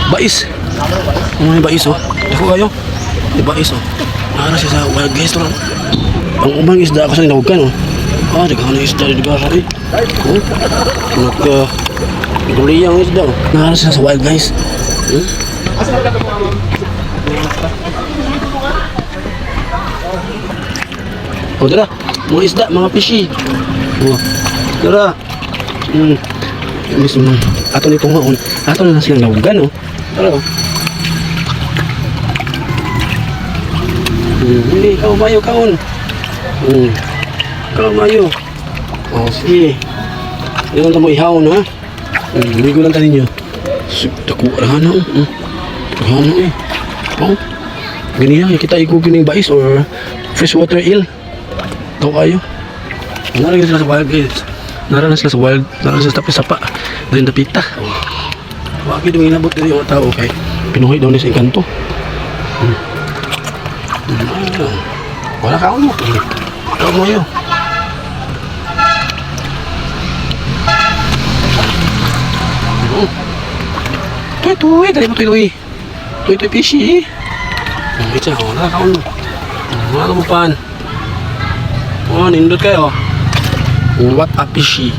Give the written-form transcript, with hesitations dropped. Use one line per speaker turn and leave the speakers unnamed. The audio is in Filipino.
Bais. May bais oh. Dako kayo. May bais oh. Nara siya sa wild guys to. Ang umang isda ako sa inahugan oh. Ah, daghan na isda di gasa eh. Oh. Duliyang isda oh. Nara siya sa wild guys. Oh, tara. Mga isda, mga fishy. Oh. Tara. Mismo. Ato nitong haon. Ato na silang nahugan oh. Tara oh. Hindi, ikaw mayo kaon. Ikaw mayo. Oh, sige. Hindi lang mo ihawon ha. Hindi ko lang tanin nyo. Dako, rahana oh. Rahana eh. Oh. Ganyan, kita ikukin ng bais or freshwater eel. Ito kayo. Naralan sila sa wild guys. Naralan sila sa wild. Naralan sila sa tapi-sapa. Dahil napita. Bakit yung inabot din yung tao kay pinuhay daw niya sa engkanto. Wala ka mo. Ikaw mo yun. Tuwi. Dali mo tuwi. Tuwi fishy. Ito, wala ka mo. Wala ka mo pan. Oh, nindot kayo. What a fishy.